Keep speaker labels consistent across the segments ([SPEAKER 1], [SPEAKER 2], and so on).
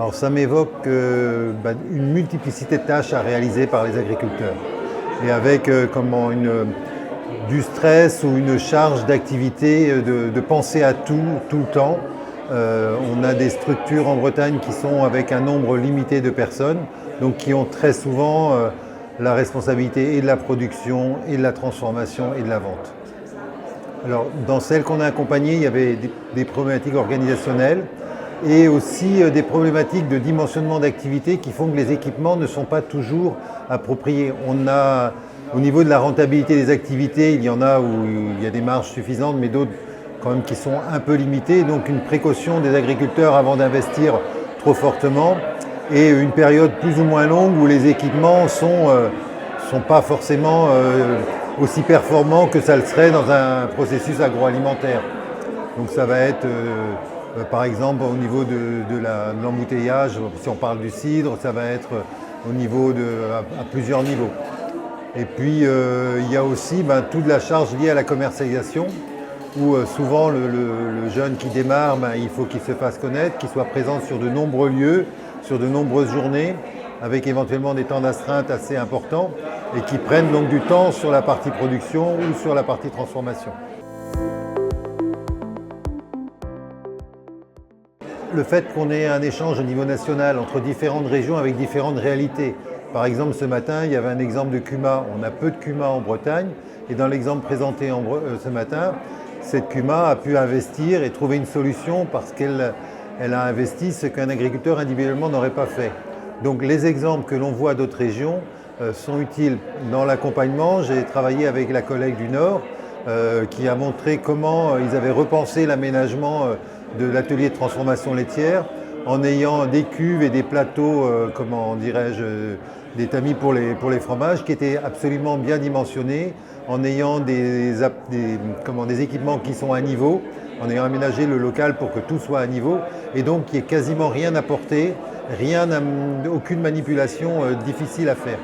[SPEAKER 1] Alors ça m'évoque une multiplicité de tâches à réaliser par les agriculteurs. Et avec du stress ou une charge d'activité, de penser à tout le temps. On a des structures en Bretagne qui sont avec un nombre limité de personnes, donc qui ont très souvent la responsabilité et de la production, et de la transformation, et de la vente. Alors, dans celles qu'on a accompagnées, il y avait des problématiques organisationnelles et aussi des problématiques de dimensionnement d'activité qui font que les équipements ne sont pas toujours appropriés. Au niveau de la rentabilité des activités, il y en a où il y a des marges suffisantes, mais d'autres quand même qui sont un peu limitées. Donc une précaution des agriculteurs avant d'investir trop fortement et une période plus ou moins longue où les équipements sont pas forcément aussi performants que ça le serait dans un processus agroalimentaire. Donc ça va être par exemple au niveau de l'embouteillage, si on parle du cidre, ça va être au niveau à plusieurs niveaux. Et puis il y a aussi toute la charge liée à la commercialisation, où souvent le jeune qui démarre, il faut qu'il se fasse connaître, qu'il soit présent sur de nombreux lieux, sur de nombreuses journées, avec éventuellement des temps d'astreinte assez importants, et qui prennent donc du temps sur la partie production ou sur la partie transformation. Le fait qu'on ait un échange au niveau national entre différentes régions avec différentes réalités. Par exemple, ce matin, il y avait un exemple de CUMA. On a peu de CUMA en Bretagne, et dans l'exemple présenté ce matin, cette CUMA a pu investir et trouver une solution parce qu'elle a investi ce qu'un agriculteur individuellement n'aurait pas fait. Donc les exemples que l'on voit d'autres régions sont utiles. Dans l'accompagnement, j'ai travaillé avec la collègue du Nord qui a montré comment ils avaient repensé l'aménagement de l'atelier de transformation laitière en ayant des cuves et des plateaux, des tamis pour les fromages qui étaient absolument bien dimensionnés, en ayant des équipements qui sont à niveau, en ayant aménagé le local pour que tout soit à niveau, et donc il n'y ait quasiment rien à porter, aucune manipulation difficile à faire.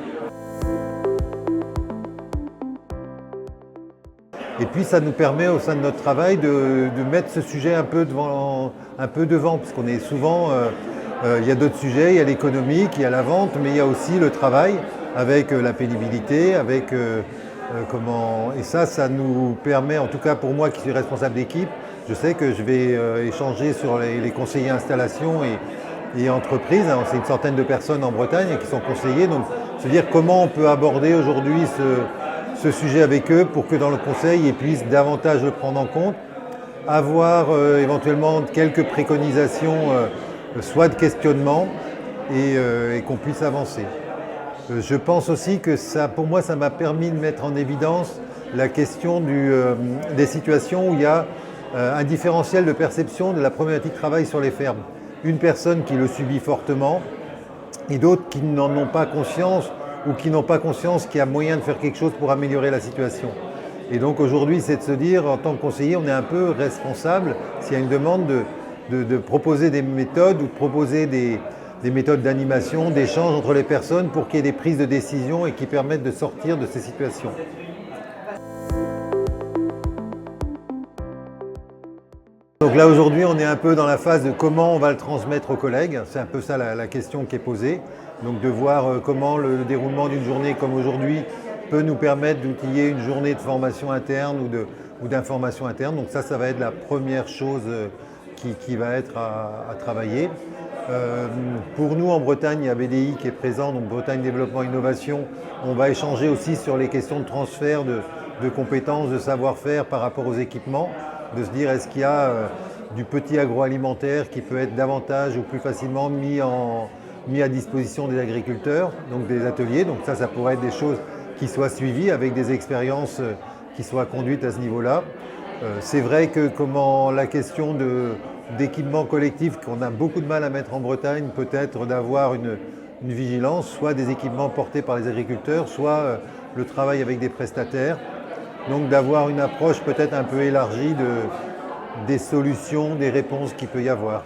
[SPEAKER 1] Et puis ça nous permet au sein de notre travail de mettre ce sujet un peu devant, parce qu'on est souvent, il y a d'autres sujets, il y a l'économique, il y a la vente, mais il y a aussi le travail avec la pénibilité, et ça nous permet, en tout cas pour moi qui suis responsable d'équipe, je sais que je vais échanger sur les conseillers installation et entreprises. C'est une centaine de personnes en Bretagne qui sont conseillers, donc se dire comment on peut aborder aujourd'hui ce sujet avec eux pour que dans le conseil, ils puissent davantage le prendre en compte, avoir éventuellement quelques préconisations, soit de questionnement, et qu'on puisse avancer. Je pense aussi que pour moi, ça m'a permis de mettre en évidence la question des situations où il y a un différentiel de perception de la problématique travail sur les fermes. Une personne qui le subit fortement et d'autres qui n'en ont pas conscience ou qui n'ont pas conscience qu'il y a moyen de faire quelque chose pour améliorer la situation. Et donc aujourd'hui, c'est de se dire, en tant que conseiller, on est un peu responsable s'il y a une demande de proposer des méthodes ou de proposer des méthodes d'animation, d'échange entre les personnes pour qu'il y ait des prises de décision et qui permettent de sortir de ces situations. Donc là aujourd'hui on est un peu dans la phase de comment on va le transmettre aux collègues, c'est un peu ça la question qui est posée. Donc de voir comment le déroulement d'une journée comme aujourd'hui peut nous permettre d'outiller une journée de formation interne ou d'information interne. Donc ça va être la première chose qui va être à travailler. Pour nous en Bretagne, il y a BDI qui est présent, donc Bretagne Développement Innovation. On va échanger aussi sur les questions de transfert de compétences, de savoir-faire par rapport aux équipements, de se dire est-ce qu'il y a du petit agroalimentaire qui peut être davantage ou plus facilement mis à disposition des agriculteurs, donc des ateliers. Donc ça pourrait être des choses qui soient suivies avec des expériences qui soient conduites à ce niveau-là. C'est vrai que la question d'équipement collectif qu'on a beaucoup de mal à mettre en Bretagne, peut-être d'avoir une vigilance, soit des équipements portés par les agriculteurs, soit le travail avec des prestataires. Donc d'avoir une approche peut-être un peu élargie des solutions, des réponses qu'il peut y avoir.